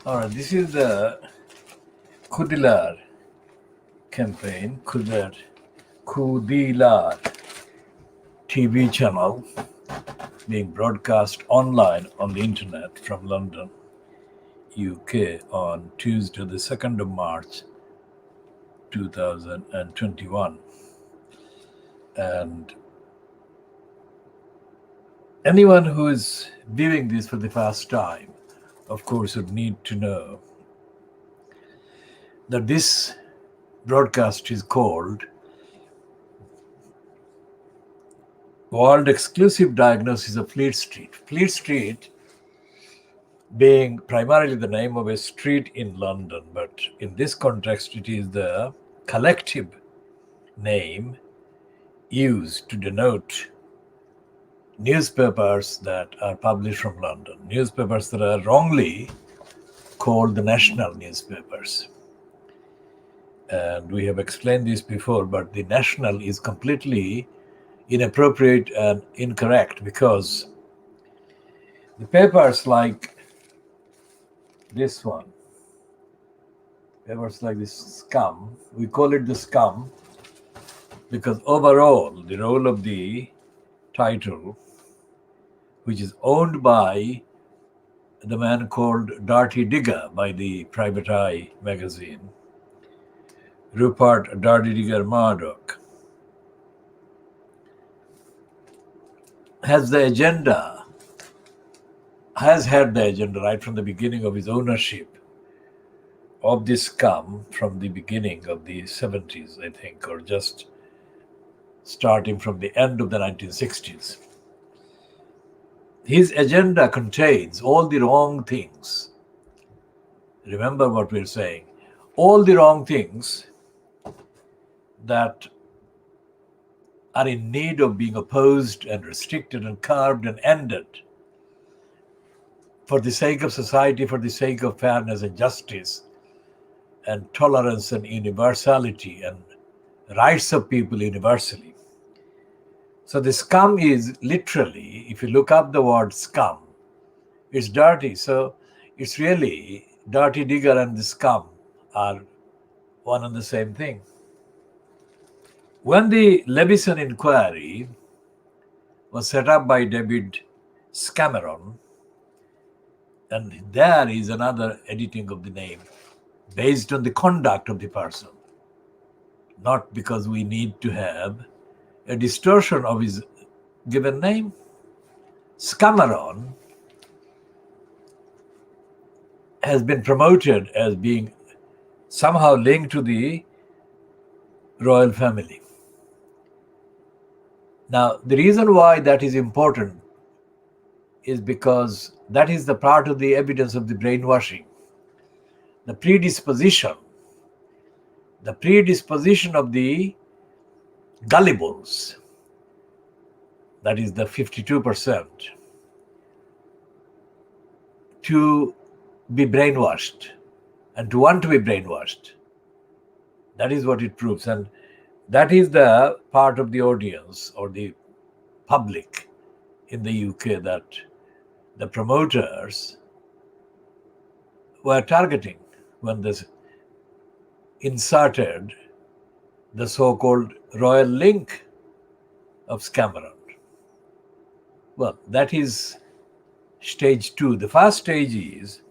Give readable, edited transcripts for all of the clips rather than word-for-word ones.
All right, this is the Khoodeelaar campaign, Khoodeelaar TV channel being broadcast online on the internet from London, UK on Tuesday, the 2nd of March, 2021. And anyone who is viewing this for the first time, of course, would need to know that this broadcast is called World Exclusive Diagnosis of Fleet Street. Fleet Street being primarily the name of a street in London, but in this context, it is the collective name used to denote newspapers that are published from London, newspapers that are wrongly called the national newspapers. And we have explained this before, but the national is completely inappropriate and incorrect because the papers like this one, papers like this scum, we call it the scum because overall the role of the title, which is owned by the man called Dirty Digger by the Private Eye magazine, Rupert Dirty Digger Murdoch, has had the agenda right from the beginning of his ownership of this scum from the beginning of the 70s, I think, or just starting from the end of the 1960s. His agenda contains all the wrong things. Remember what we're saying. All the wrong things that are in need of being opposed and restricted and curbed and ended for the sake of society, for the sake of fairness and justice and tolerance and universality and rights of people universally. So the scum is literally, if you look up the word scum, it's dirty. So it's really Dirty Digger and the scum are one and the same thing. When the Levison inquiry was set up by David Scameron, and there is another editing of the name based on the conduct of the person, not because we need to have a distortion of his given name. Scameron has been promoted as being somehow linked to the royal family. Now, the reason why that is important is because that is the part of the evidence of the brainwashing, the predisposition of the gullibles, that is the 52%, to be brainwashed and to want to be brainwashed. That is what it proves. And that is the part of the audience or the public in the UK that the promoters were targeting when they inserted the so-called royal link of Scameron. Well, that is stage 2. The first stage is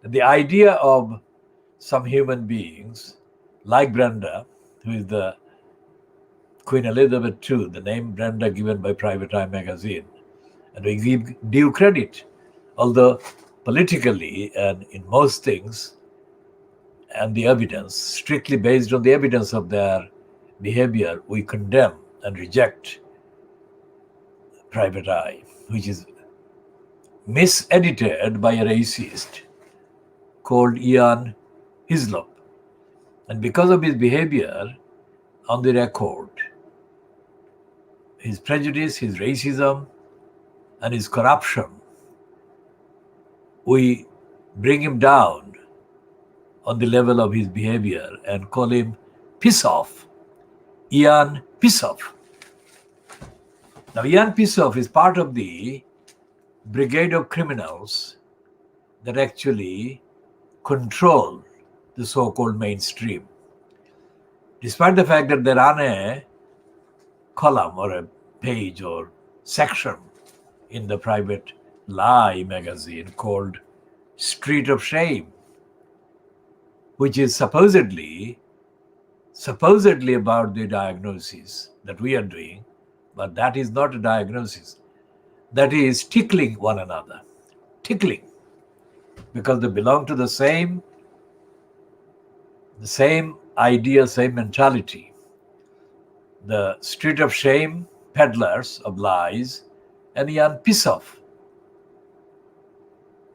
the idea of some human beings like Brenda, who is the Queen Elizabeth II, the name Brenda given by Private Eye magazine. And we give due credit, although politically and in most things, and the evidence, strictly based on the evidence of their behavior, we condemn and reject Private Eye, which is misedited by a racist called Ian Hislop. And because of his behavior on the record, his prejudice, his racism, and his corruption, we bring him down on the level of his behavior and call him Piss Off, Ian Piss Off. Now, Ian Piss Off is part of the brigade of criminals that actually control the so-called mainstream. Despite the fact that they run a column or a page or section in the private lie magazine called Street of Shame, which is supposedly about the diagnosis that we are doing, but that is not a diagnosis. That is tickling one another. Tickling. Because they belong to the same idea, same mentality. The Street of Shame peddlers of lies and Jan Pissoff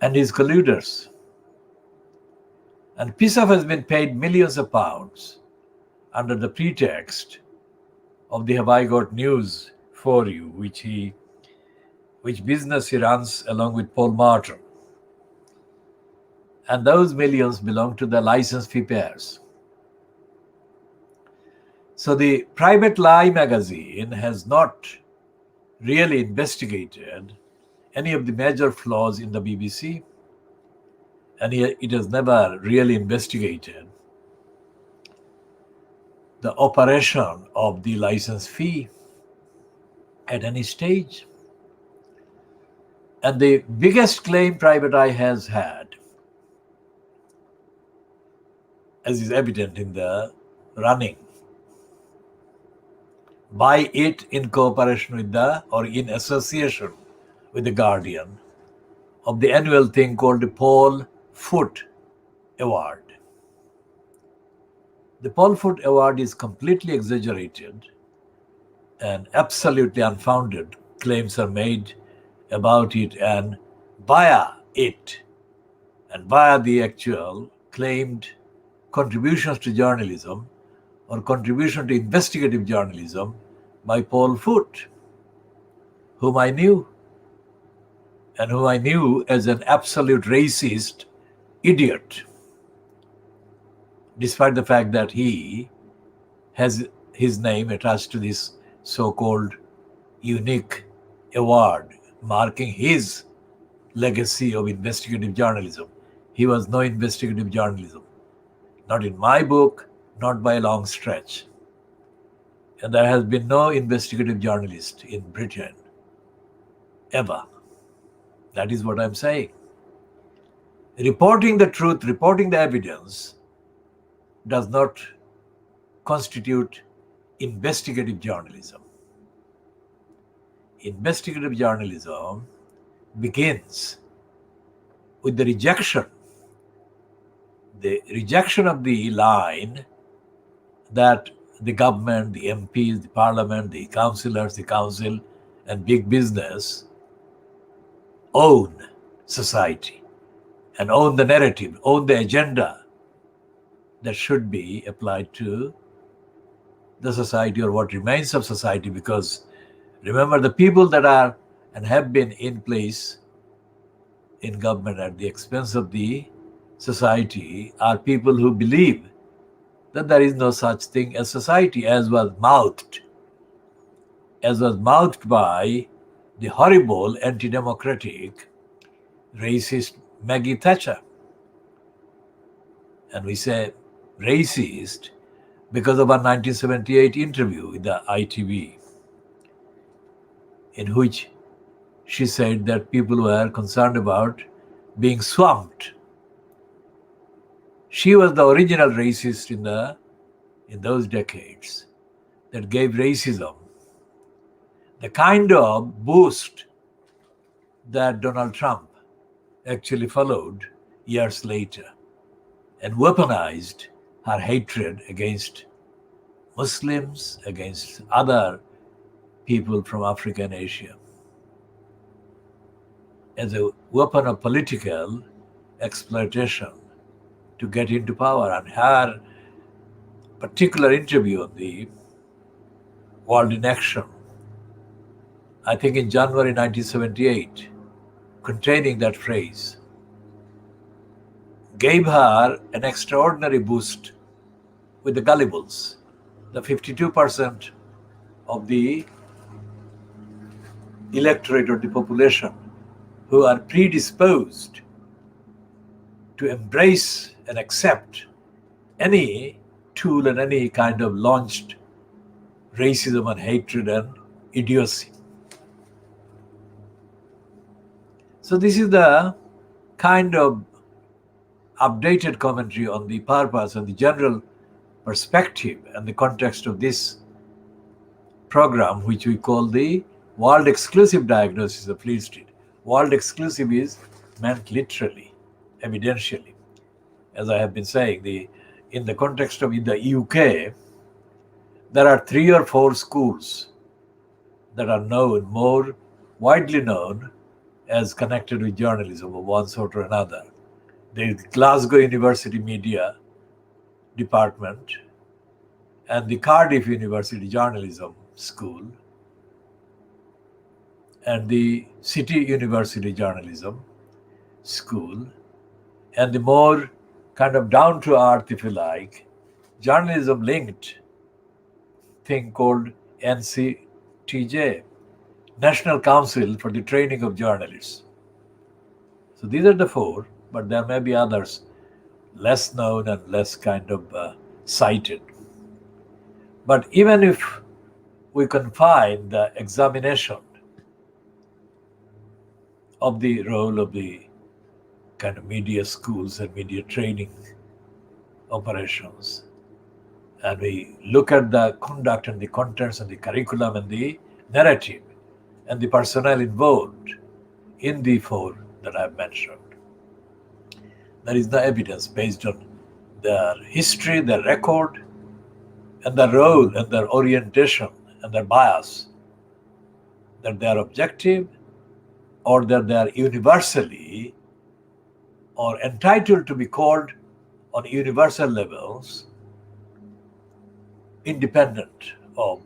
and his colluders. And Pissoff has been paid millions of pounds under the pretext of the Have I Got News for You, which business he runs along with Paul Martin. And those millions belong to the license fee payers. So the private lie magazine has not really investigated any of the major flaws in the BBC, and it has never really investigated the operation of the license fee at any stage. And the biggest claim Private Eye has had, as is evident in the running by it in cooperation with or in association with the Guardian, of the annual thing called the Paul Foot Award. The Paul Foot Award is completely exaggerated and absolutely unfounded. Claims are made about it, and via it and via the actual claimed contributions to journalism or contribution to investigative journalism by Paul Foot, whom I knew, and whom I knew as an absolute racist idiot, despite the fact that he has his name attached to this so-called unique award marking his legacy of investigative journalism. He was no investigative journalism, not in my book, not by a long stretch. And there has been no investigative journalist in Britain ever. That is what I'm saying. Reporting the truth, reporting the evidence does not constitute investigative journalism. Investigative journalism begins with the rejection of the line that the government, the MPs, the parliament, the councillors, the council, and big business own society and own the narrative, own the agenda that should be applied to the society or what remains of society. Because remember, the people that are and have been in place in government at the expense of the society are people who believe that there is no such thing as society, as was mouthed by the horrible anti-democratic racist Maggie Thatcher. And we say racist because of our 1978 interview with the ITV, in which she said that people were concerned about being swamped. She was the original racist in those decades that gave racism the kind of boost that Donald Trump actually followed years later, and weaponized her hatred against Muslims, against other people from Africa and Asia, as a weapon of political exploitation to get into power. And her particular interview on the World in Action, I think in January 1978, containing that phrase, gave her an extraordinary boost with the gullibles, the 52% of the electorate or the population who are predisposed to embrace and accept any tool and any kind of launched racism and hatred and idiocy. So this is the kind of updated commentary on the purpose and the general perspective and the context of this program, which we call the World Exclusive Diagnosis of Fleet Street. World exclusive is meant literally, evidentially. As I have been saying, in the context of the UK, there are 3 or 4 schools that are known, more widely known, as connected with journalism of one sort or another. There is the Glasgow University Media Department and the Cardiff University Journalism School and the City University Journalism School, and the more kind of down-to-earth, if you like, journalism-linked thing called NCTJ, National Council for the Training of Journalists. So these are the 4, but there may be others less known and less kind of cited. But even if we confine the examination of the role of the kind of media schools and media training operations, and we look at the conduct and the contents and the curriculum and the narrative and the personnel involved in the 4 that I have mentioned, there is the evidence based on their history, their record, and their role and their orientation and their bias, that they are objective or that they are universally or entitled to be called on universal levels independent of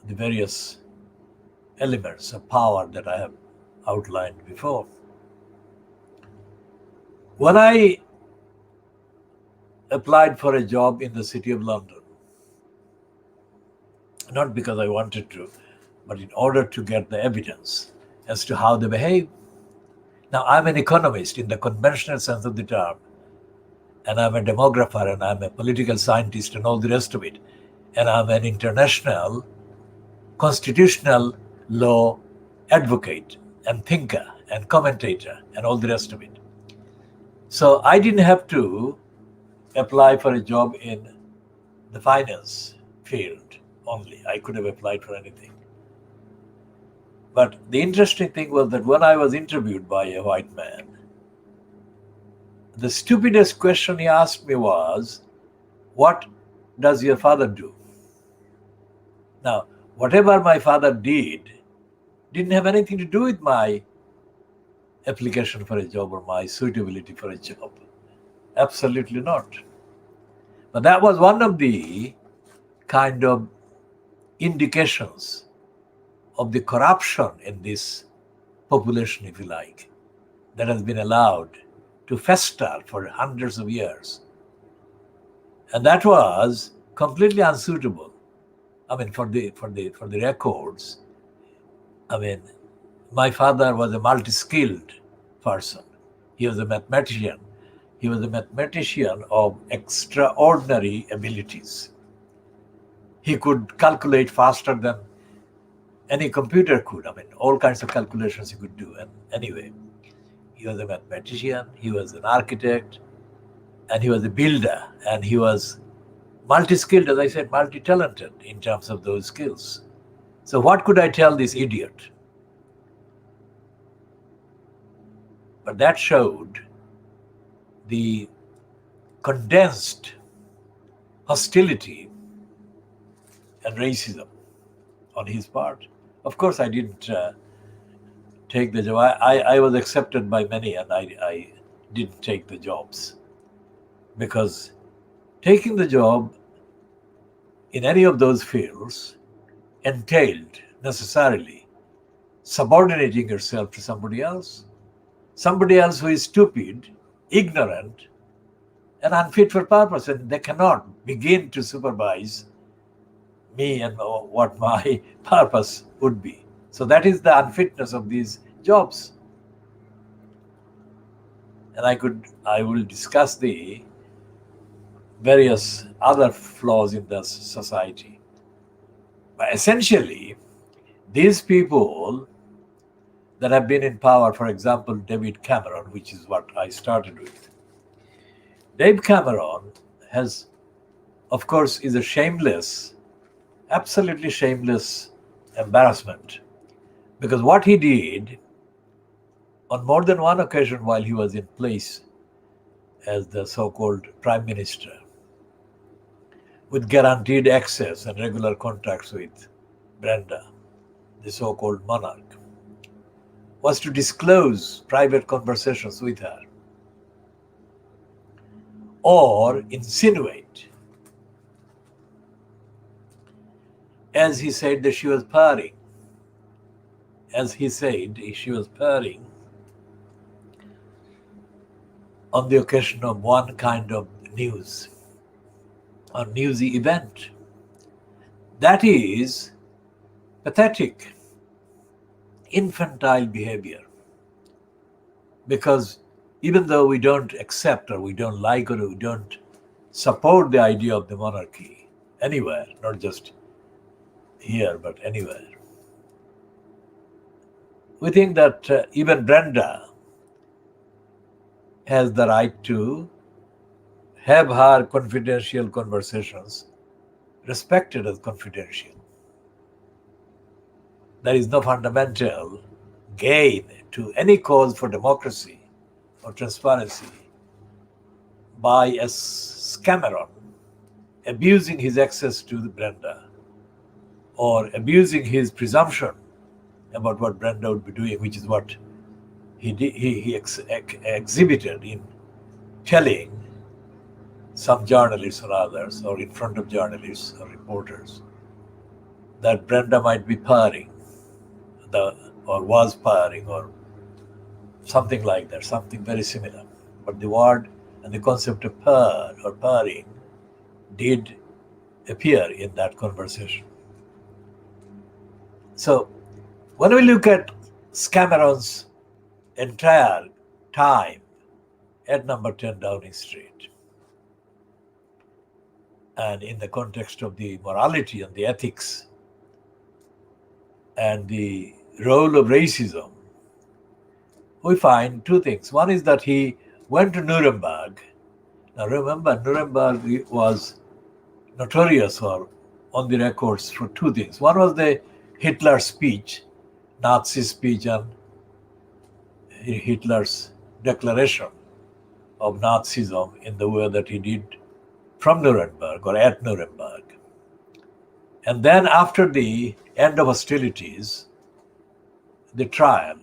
the various elements of power that I have outlined before. When I applied for a job in the City of London, not because I wanted to, but in order to get the evidence as to how they behave. Now, I'm an economist in the conventional sense of the term, and I'm a demographer, and I'm a political scientist, and all the rest of it. And I'm an international constitutional law advocate and thinker and commentator and all the rest of it. So I didn't have to apply for a job in the finance field only. I could have applied for anything. But the interesting thing was that when I was interviewed by a white man, the stupidest question he asked me was, "What does your father do?" Now, whatever my father didn't have anything to do with my application for a job or my suitability for a job. Absolutely not. But that was one of the kind of indications of the corruption in this population, if you like, that has been allowed to fester for hundreds of years. And that was completely unsuitable. I mean, for the records, I mean, my father was a multi-skilled person. He was a mathematician. He was a mathematician of extraordinary abilities. He could calculate faster than any computer could. I mean, all kinds of calculations he could do. And anyway, he was a mathematician, he was an architect, and he was a builder. And he was multi-skilled, as I said, multi-talented in terms of those skills. So what could I tell this idiot? But that showed the condensed hostility and racism on his part. Of course, I didn't take the job. I was accepted by many, and I didn't take the jobs, because taking the job in any of those fields entailed necessarily subordinating yourself to somebody else who is stupid, ignorant, and unfit for purpose, and they cannot begin to supervise me and what my purpose would be. So that is the unfitness of these jobs. and I will discuss the various other flaws in the society. But essentially, these people that have been in power, for example, David Cameron, which is what I started with. Dave Cameron has, of course, is a shameless, absolutely shameless embarrassment, because what he did on more than one occasion while he was in place as the so-called prime minister, with guaranteed access and regular contacts with Brenda, the so-called monarch, was to disclose private conversations with her or insinuate, as he said, that she was purring. As he said, she was purring on the occasion of one kind of news or newsy event. That is pathetic, infantile behavior. Because even though we don't accept or we don't like or we don't support the idea of the monarchy anywhere, not just here but anywhere, we think that even Brenda has the right to have her confidential conversations respected as confidential. There is no fundamental gain to any cause for democracy or transparency by a scammeron abusing his access to the Brenda or abusing his presumption about what Brenda would be doing, which is what he exhibited in telling some journalists or others, or in front of journalists or reporters, that Brenda might be purring, or was purring, or something like that, something very similar. But the word and the concept of purr or purring did appear in that conversation. So when we look at Cameron's entire time at number 10 Downing Street, and in the context of the morality and the ethics and the role of racism, we find two things. One is that he went to Nuremberg. Now remember, Nuremberg was notorious or on the records for two things. One was the Hitler speech, Nazi speech, and Hitler's declaration of Nazism in the way that he did from Nuremberg or at Nuremberg. And then after the end of hostilities, the trial,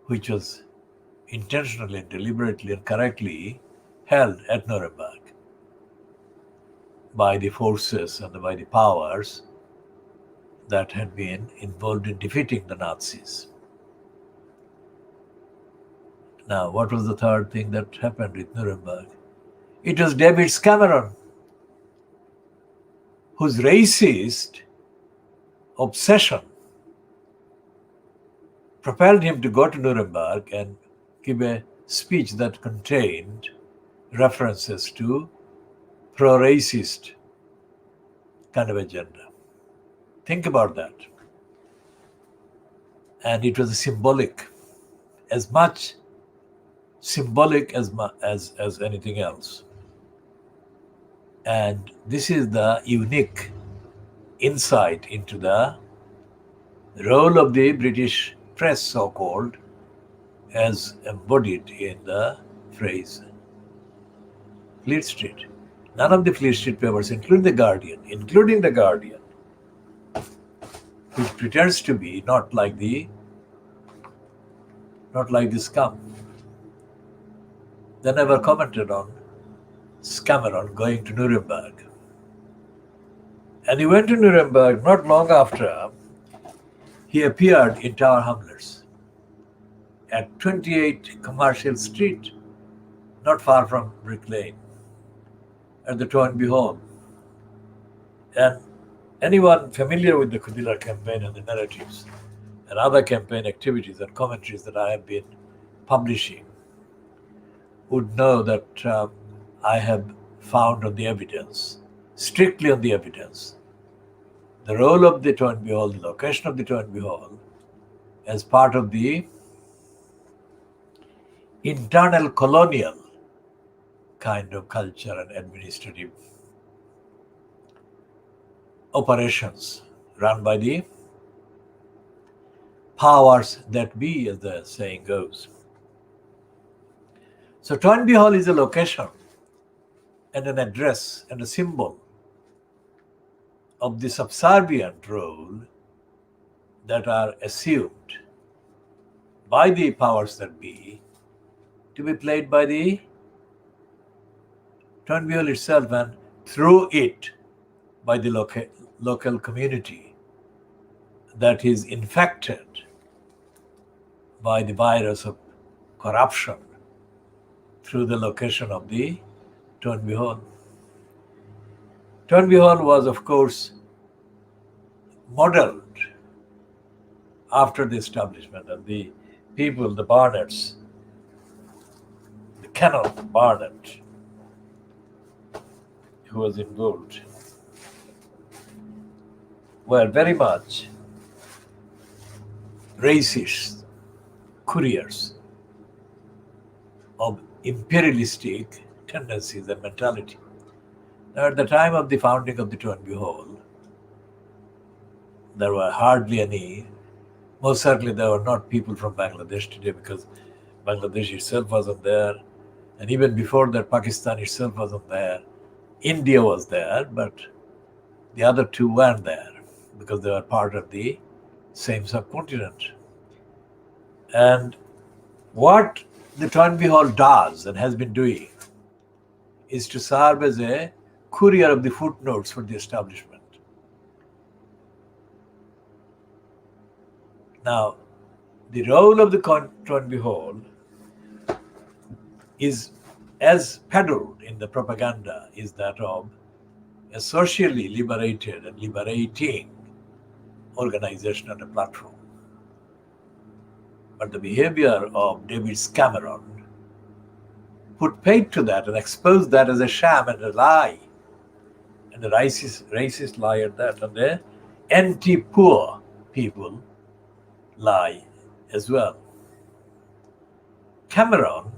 which was intentionally, deliberately, and correctly held at Nuremberg by the forces and by the powers that had been involved in defeating the Nazis. Now, what was the third thing that happened with Nuremberg? It was David Cameron, whose racist obsession propelled him to go to Nuremberg and give a speech that contained references to pro-racist kind of agenda. Think about that. And it was symbolic, as much symbolic as anything else. And this is the unique insight into the role of the British press, so-called, as embodied in the phrase Fleet Street. None of the Fleet Street papers, including the Guardian, which pretends to be not like the scum. They never commented on Cameron going to Nuremberg. And he went to Nuremberg not long after he appeared in Tower Hamlets at 28 Commercial Street, not far from Brick Lane, at the Toynbee Hall. And anyone familiar with the Khoodeelaar campaign and the narratives and other campaign activities and commentaries that I have been publishing would know that I have found on the evidence, strictly on the evidence, the role of the Toynbee Hall, the location of the Toynbee Hall, as part of the internal colonial kind of culture and administrative operations run by the powers that be, as the saying goes. So Toynbee Hall is a location and an address and a symbol of the subservient role that are assumed by the powers that be to be played by the Toynbee Hall itself, and through it by the local community that is infected by the virus of corruption through the location of the Toynbee Hall. Toynbee Hall was, of course, modeled after the establishment, and the people, the Barnetts, the Canon Barnett, who was involved, were very much racist couriers of imperialistic tendencies and mentality. Now, at the time of the founding of the Toynbee Hall, there were hardly any, most certainly there were not people from Bangladesh today, because Bangladesh itself wasn't there, and even before that Pakistan itself wasn't there. India was there, but the other two weren't there because they were part of the same subcontinent. And what the Toynbee Hall does and has been doing is to serve as a courier of the footnotes for the establishment. Now, the role of the Toynbee Hall is, as peddled in the propaganda, is that of a socially liberated and liberating organization and a platform. But the behavior of David Cameron put paid to that and exposed that as a sham and a lie, and a racist lie at that, and the anti-poor people lie as well. Cameron,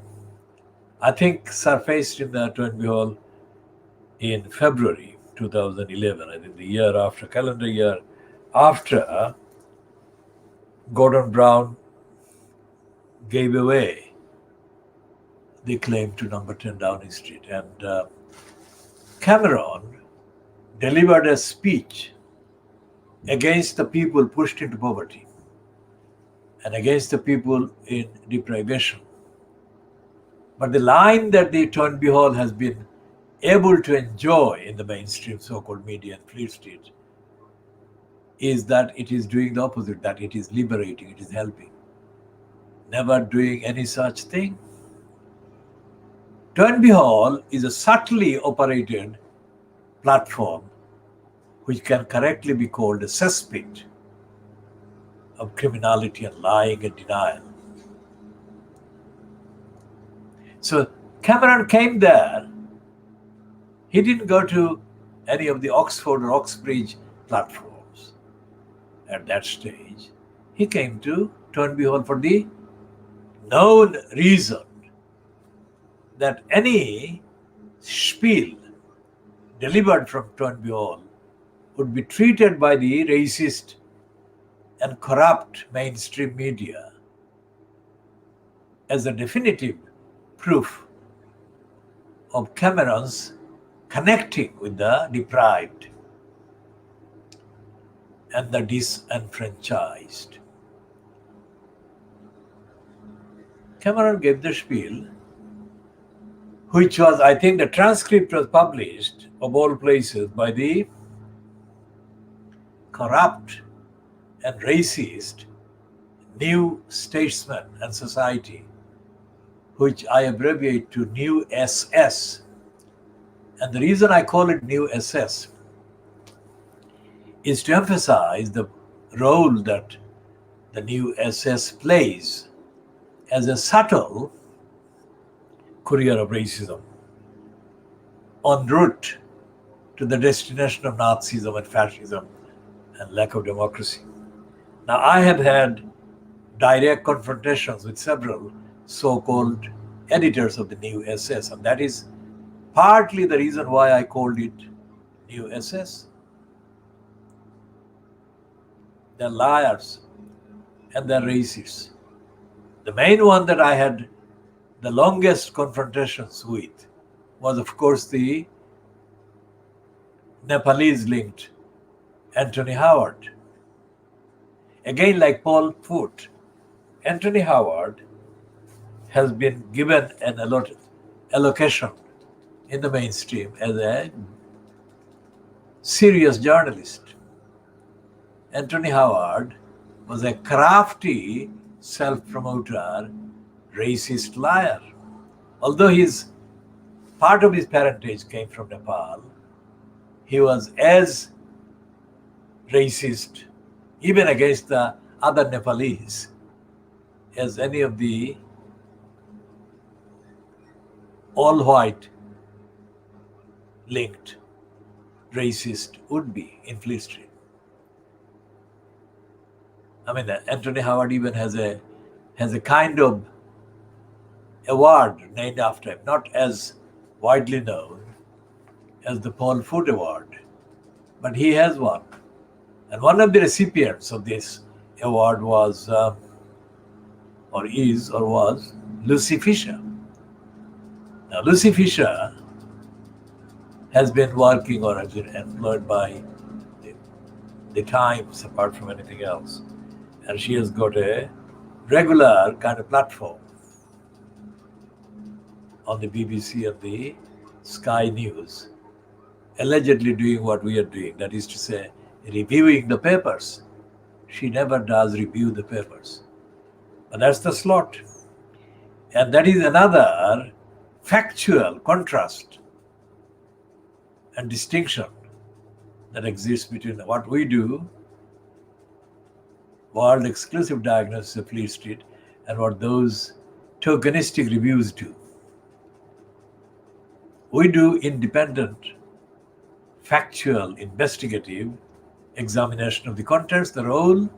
I think, surfaced in the Toynbee Hall in February 2011, I think the year after, calendar year after Gordon Brown gave away the claim to number 10 Downing Street. And Cameron delivered a speech against the people pushed into poverty and against the people in deprivation. But the line that the Toynbee Hall has been able to enjoy in the mainstream so-called media and Fleet Street is that it is doing the opposite, that it is liberating, it is helping, never doing any such thing. Toynbee Hall is a subtly operated platform which can correctly be called a cesspit of criminality and lying and denial. So Cameron came there. He didn't go to any of the Oxford or Oxbridge platforms at that stage. He came to Toynbee Hall for the known reason that any spiel delivered from Toynbee Hall would be treated by the racist and corrupt mainstream media as a definitive proof of Cameron's connecting with the deprived and the disenfranchised. Cameron gave the spiel, which was, I think, the transcript was published, of all places, by the corrupt and racist New Statesman and Society, which I abbreviate to New SS. And the reason I call it New SS is to emphasize the role that the New SS plays as a subtle courier of racism en route to the destination of Nazism and fascism and lack of democracy. Now, I have had direct confrontations with several so-called editors of the New SS, and that is partly the reason why I called it New SS. They're liars and they're racists. The main one that I had the longest confrontations with was, of course, the Nepalese-linked Anthony Howard. Again, like Paul Foot, Anthony Howard has been given an allocation in the mainstream as a serious journalist. Anthony Howard was a crafty self-promoter, racist liar. Although part of his parentage came from Nepal, he was as racist, even against the other Nepalese, as any of the all-white linked racist would be in Fleet Street. I mean, Anthony Howard even has a kind of award named after him, not as widely known as the Paul Foot Award, but he has one. And one of the recipients of this award was, was Lucy Fisher. Now, Lucy Fisher has been working or has been employed by the Times apart from anything else. And she has got a regular kind of platform on the BBC and the Sky News, allegedly doing what we are doing, that is to say, reviewing the papers. She never does review the papers. But that's the slot. And that is another factual contrast and distinction that exists between what we do, world exclusive diagnosis of Fleet Street, and what those tokenistic reviews do. We do independent, factual, investigative examination of the contents, the role,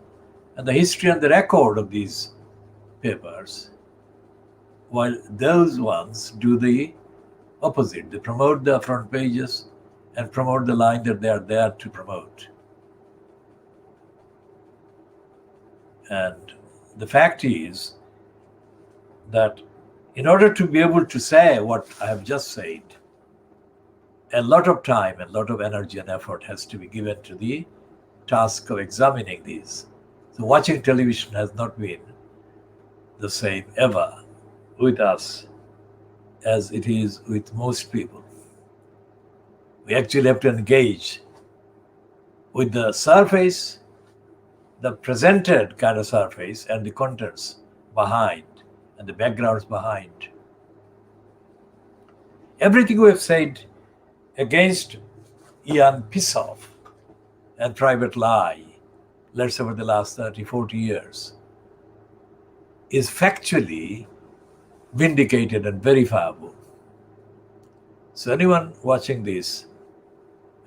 and the history and the record of these papers, while those ones do the opposite. They promote the front pages and promote the line that they are there to promote. And the fact is that in order to be able to say what I have just said, a lot of time, a lot of energy and effort has to be given to the task of examining these. So watching television has not been the same ever with us as it is with most people. We actually have to engage with the surface, the presented kind of surface, and the contents behind, and the backgrounds behind. Everything we have said against Ian Pissoff and Private Lie, let's say over the last 30, 40 years, is factually vindicated and verifiable. So anyone watching this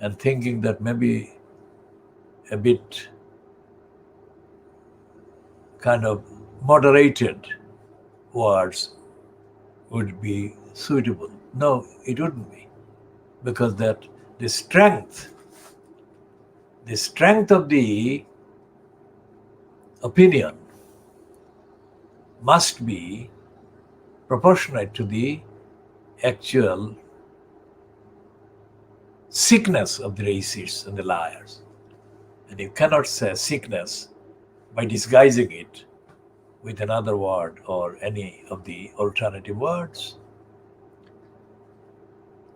and thinking that maybe a bit kind of moderated words would be suitable. No, it wouldn't be, because that the strength of the opinion must be proportionate to the actual sickness of the racists and the liars. And you cannot say sickness by disguising it with another word or any of the alternative words.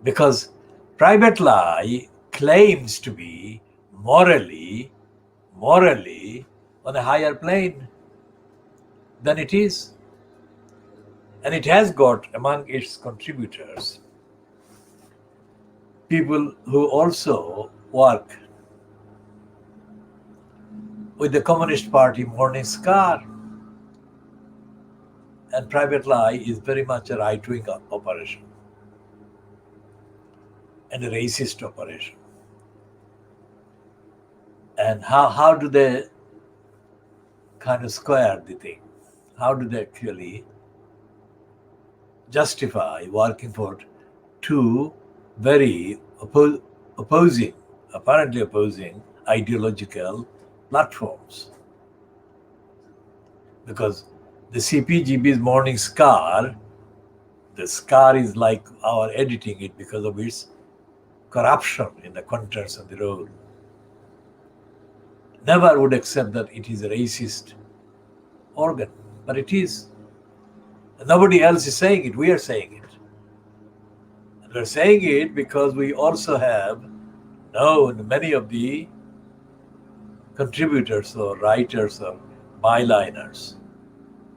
Because Private Lie claims to be morally on a higher plane than it is. And it has got among its contributors people who also work with the Communist Party Morning Star and private lie is very much a right-wing operation and a racist operation. And how do they kind of square the thing? How do they actually justify working for two very apparently opposing ideological platforms? Because the CPGB's Morning Scar, the scar is like our editing it because of its corruption in the contents of the role. Never would accept that it is a racist organ, but it is. Nobody else is saying it, we are saying it. And we're saying it because we also have known many of the contributors or writers or byliners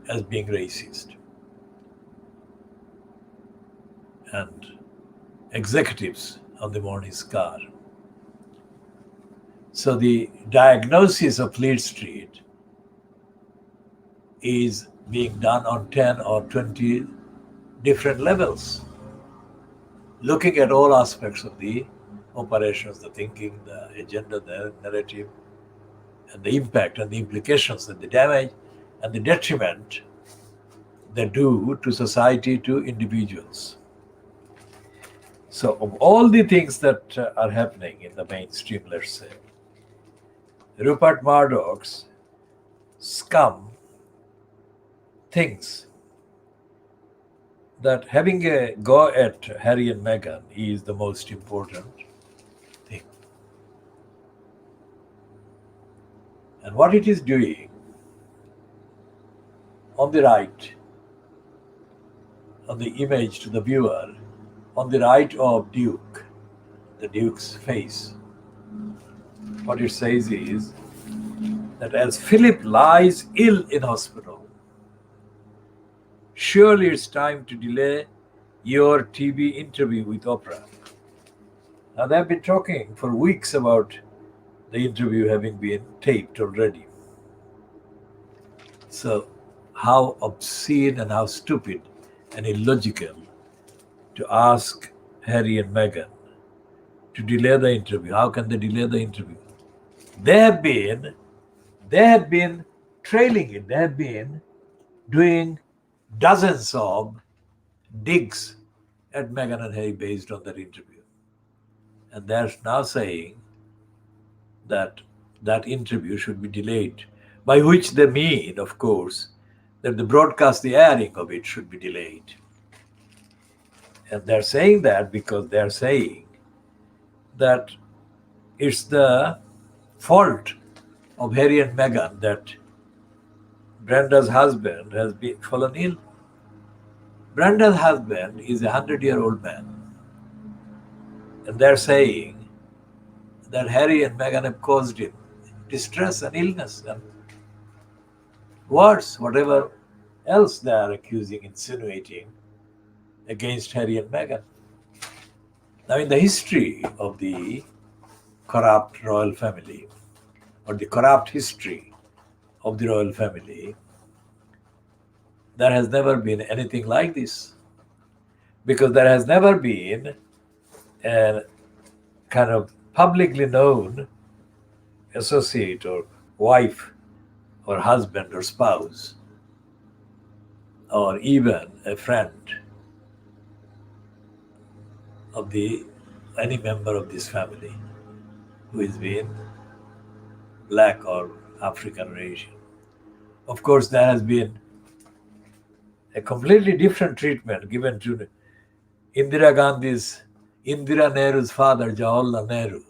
as being racist. And executives on the Morning Scar. So the diagnosis of Fleet Street is being done on 10 or 20 different levels, looking at all aspects of the operations, the thinking, the agenda, the narrative, and the impact and the implications and the damage and the detriment they do to society, to individuals. So of all the things that are happening in the mainstream, let's say, Rupert Murdoch's scum thinks that having a go at Harry and Meghan is the most important thing. And what it is doing on the right, on the image to the viewer, on the right of Duke, the Duke's face, what it says is that as Philip lies ill in hospital, surely it's time to delay your TV interview with Oprah. Now, they've been talking for weeks about the interview having been taped already. So, how obscene and how stupid and illogical to ask Harry and Meghan to delay the interview. How can they delay the interview? They have been trailing it. They have been doing dozens of digs at Meghan and Harry based on that interview. And they're now saying that that interview should be delayed, by which they mean, of course, that the airing of it should be delayed. And they're saying that because they're saying that it's the fault of Harry and Meghan that Brenda's husband has been fallen ill. Brenda's husband is a 100-year-old man. And they're saying that Harry and Meghan have caused him distress and illness and worse, whatever else they are accusing, insinuating against Harry and Meghan. Now, in the history of the corrupt royal family, or the corrupt history of the royal family, there has never been anything like this. Because there has never been a kind of publicly known associate or wife or husband or spouse or even a friend of any member of this family who has been black or African or Asian. Of course, there has been a completely different treatment given to Indira Nehru's father, Jawaharlal Nehru,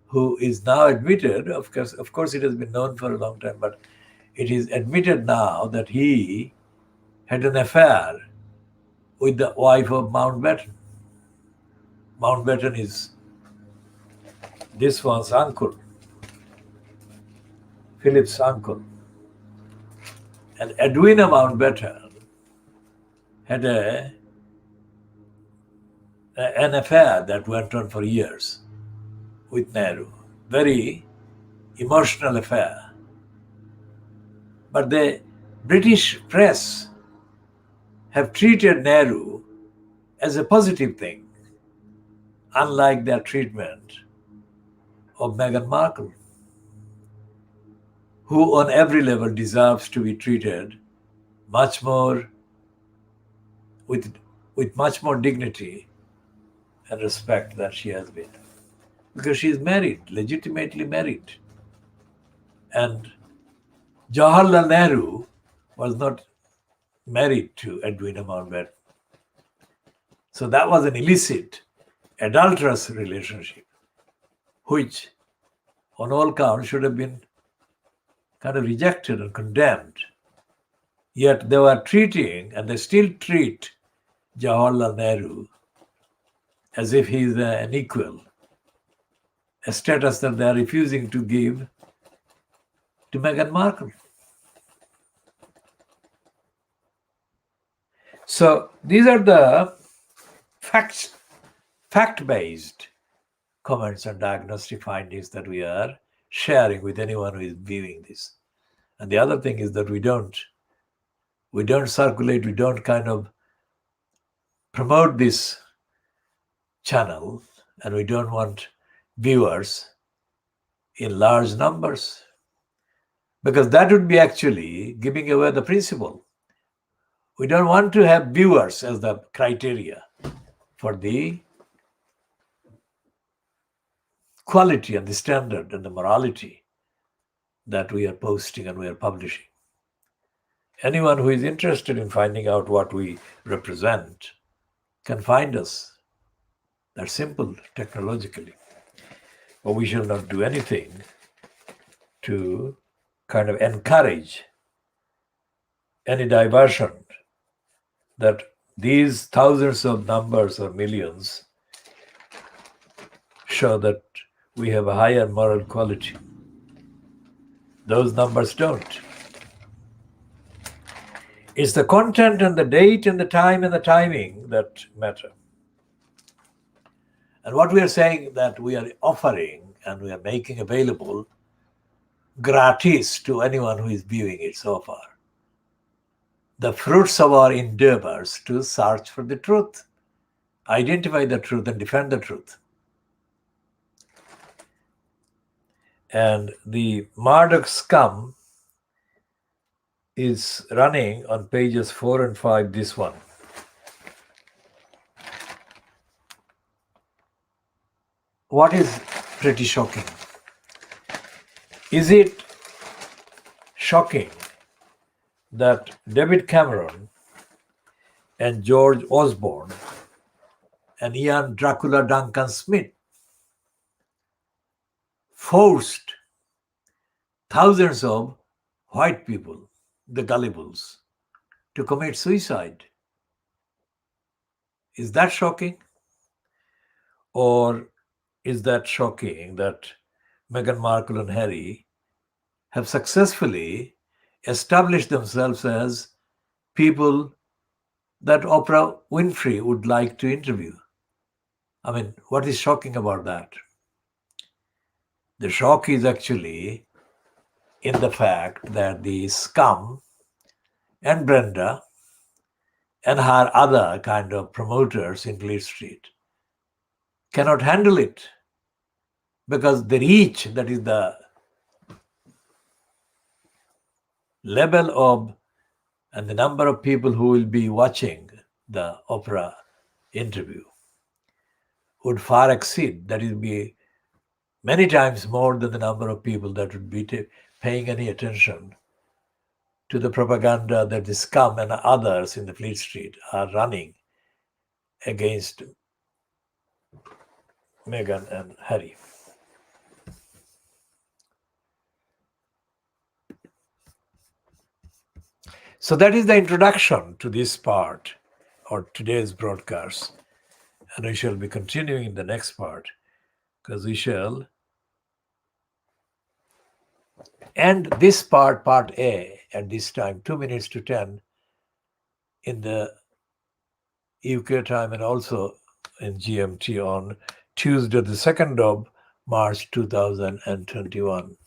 who is now admitted, of course it has been known for a long time, but it is admitted now that he had an affair with the wife of Mountbatten. Mountbatten is this one's uncle, Philip's uncle. And Edwina Mountbatten had an affair that went on for years with Nehru. Very emotional affair. But the British press have treated Nehru as a positive thing, unlike their treatment of Meghan Markle, who on every level deserves to be treated much more with much more dignity and respect than she has been. Because she is married, legitimately married. And Jawaharlal Nehru was not married to Edwina Mountbatten. So that was an illicit, adulterous relationship, which on all counts should have been kind of rejected and condemned. Yet they were treating, and they still treat, Jawaharlal Nehru as if he is an equal, a status that they are refusing to give to Meghan Markle. So these are the fact-based comments and diagnostic findings that we are sharing with anyone who is viewing this. And the other thing is that we don't circulate, we don't kind of promote this channel, and we don't want viewers in large numbers, because that would be actually giving away the principle. We don't want to have viewers as the criteria for the quality and the standard and the morality that we are posting and we are publishing. Anyone who is interested in finding out what we represent can find us. That's simple technologically. But we shall not do anything to kind of encourage any diversion, that these thousands of numbers or millions show that we have a higher moral quality. Those numbers don't. It's the content and the date and the time and the timing that matter. And what we are saying that we are offering and we are making available gratis to anyone who is viewing it so far, the fruits of our endeavors to search for the truth, identify the truth and defend the truth. And the Murdoch scum is running on pages 4 and 5, this one. What is pretty shocking? Is it shocking that David Cameron and George Osborne and Ian Dracula Duncan Smith forced thousands of white people, the gullibles, to commit suicide? Is that shocking? Or is that shocking that Meghan Markle and Harry have successfully established themselves as people that Oprah Winfrey would like to interview? I mean, what is shocking about that? The shock is actually in the fact that the scum and Brenda and her other kind of promoters in Fleet Street cannot handle it, because the reach, that is the level of and the number of people who will be watching the Oprah interview, would far exceed, that is, be many times more than the number of people that would be paying any attention to the propaganda that the scum and others in the Fleet Street are running against Meghan and Harry. So that is the introduction to this part or today's broadcast. And we shall be continuing in the next part, because we shall end this part, part A, at this time, 2 minutes to 10 in the UK time and also in GMT on Tuesday, the 2nd of March 2021.